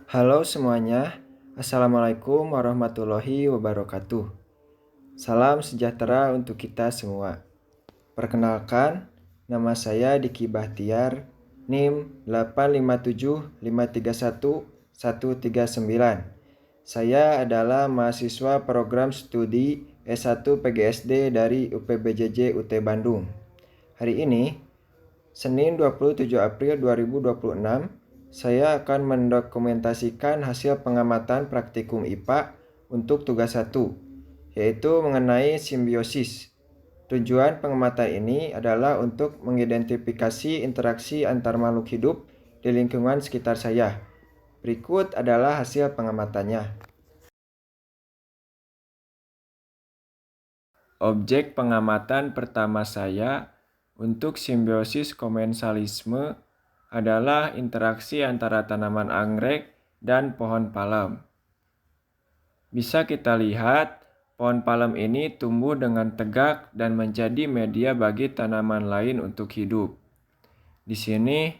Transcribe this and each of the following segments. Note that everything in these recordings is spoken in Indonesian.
Halo semuanya, Assalamualaikum warahmatullahi wabarakatuh. Salam sejahtera untuk kita semua. Perkenalkan, nama saya Diki Bahtiar, NIM 857531139. Saya adalah mahasiswa program studi S1 PGSD dari UPBJJ UT Bandung. Hari ini, Senin 27 April 2026, saya akan mendokumentasikan hasil pengamatan praktikum IPA untuk tugas 1, yaitu mengenai simbiosis. Tujuan pengamatan ini adalah untuk mengidentifikasi interaksi antar makhluk hidup di lingkungan sekitar saya. Berikut adalah hasil pengamatannya. Objek pengamatan pertama saya untuk simbiosis komensalisme adalah interaksi antara tanaman anggrek dan pohon palem. Bisa kita lihat, pohon palem ini tumbuh dengan tegak dan menjadi media bagi tanaman lain untuk hidup. Di sini,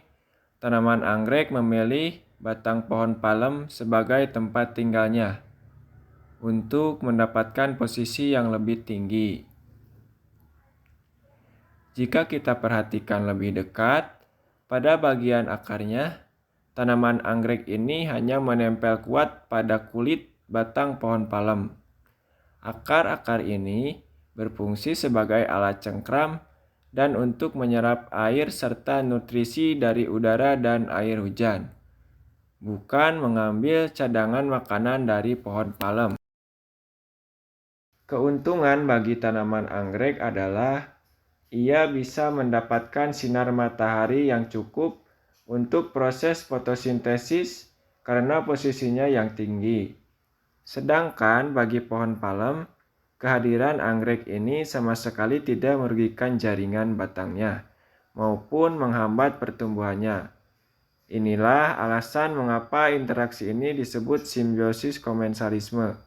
tanaman anggrek memilih batang pohon palem sebagai tempat tinggalnya untuk mendapatkan posisi yang lebih tinggi. Jika kita perhatikan lebih dekat, pada bagian akarnya, tanaman anggrek ini hanya menempel kuat pada kulit batang pohon palem. Akar-akar ini berfungsi sebagai alat cengkram dan untuk menyerap air serta nutrisi dari udara dan air hujan, bukan mengambil cadangan makanan dari pohon palem. Keuntungan bagi tanaman anggrek adalah ia bisa mendapatkan sinar matahari yang cukup untuk proses fotosintesis karena posisinya yang tinggi. Sedangkan bagi pohon palem, kehadiran anggrek ini sama sekali tidak merugikan jaringan batangnya maupun menghambat pertumbuhannya. Inilah alasan mengapa interaksi ini disebut simbiosis komensalisme,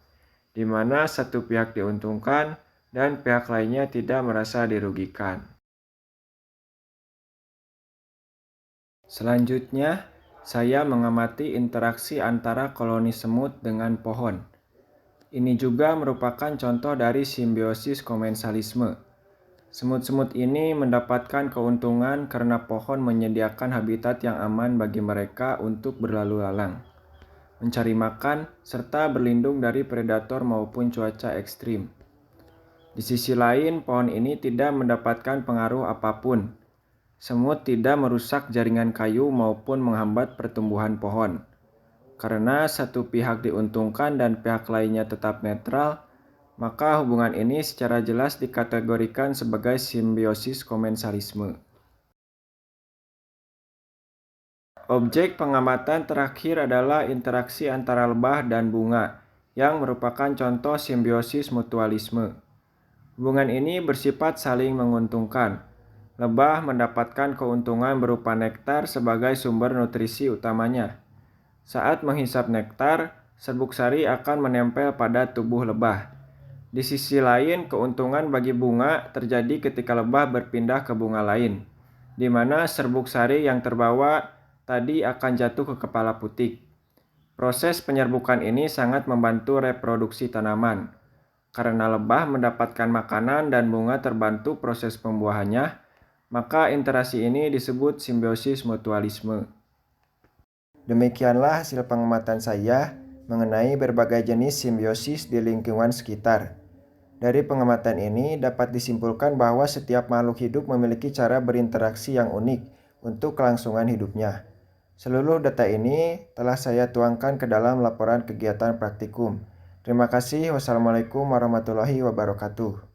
di mana satu pihak diuntungkan dan pihak lainnya tidak merasa dirugikan. Selanjutnya, saya mengamati interaksi antara koloni semut dengan pohon. Ini juga merupakan contoh dari simbiosis komensalisme. Semut-semut ini mendapatkan keuntungan karena pohon menyediakan habitat yang aman bagi mereka untuk berlalu lalang, mencari makan, serta berlindung dari predator maupun cuaca ekstrim. Di sisi lain, pohon ini tidak mendapatkan pengaruh apapun. Semut tidak merusak jaringan kayu maupun menghambat pertumbuhan pohon. Karena satu pihak diuntungkan dan pihak lainnya tetap netral, maka hubungan ini secara jelas dikategorikan sebagai simbiosis komensalisme. Objek pengamatan terakhir adalah interaksi antara lebah dan bunga, yang merupakan contoh simbiosis mutualisme. Hubungan ini bersifat saling menguntungkan. Lebah mendapatkan keuntungan berupa nektar sebagai sumber nutrisi utamanya. Saat menghisap nektar, serbuk sari akan menempel pada tubuh lebah. Di sisi lain, keuntungan bagi bunga terjadi ketika lebah berpindah ke bunga lain, di mana serbuk sari yang terbawa tadi akan jatuh ke kepala putik. Proses penyerbukan ini sangat membantu reproduksi tanaman. Karena lebah mendapatkan makanan dan bunga terbantu proses pembuahannya, maka interaksi ini disebut simbiosis mutualisme. Demikianlah hasil pengamatan saya mengenai berbagai jenis simbiosis di lingkungan sekitar. Dari pengamatan ini dapat disimpulkan bahwa setiap makhluk hidup memiliki cara berinteraksi yang unik untuk kelangsungan hidupnya. Seluruh data ini telah saya tuangkan ke dalam laporan kegiatan praktikum. Terima kasih. Wassalamualaikum warahmatullahi wabarakatuh.